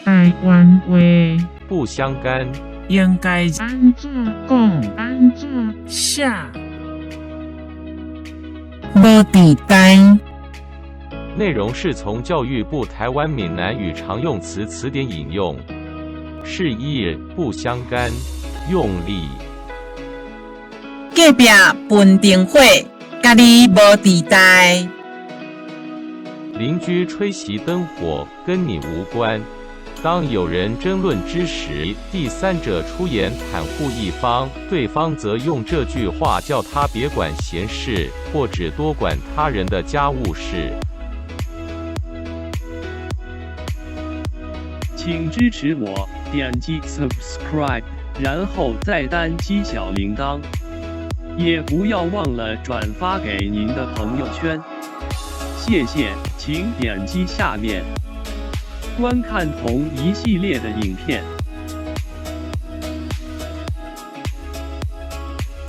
台湾话不相干，应该安怎讲？安怎写？无地带，内容是从教育部台湾闽南语常用词词典引用，释义不相干，用力。隔壁分灯火，家己无地带。邻居吹熄灯火，跟你无关。当有人争论之时，第三者出言袒护一方，对方则用这句话叫他别管闲事，或只多管他人的家务事。请支持我，点击 subscribe， 然后再单击小铃铛，也不要忘了转发给您的朋友圈。谢谢，请点击下面观看同一系列的影片。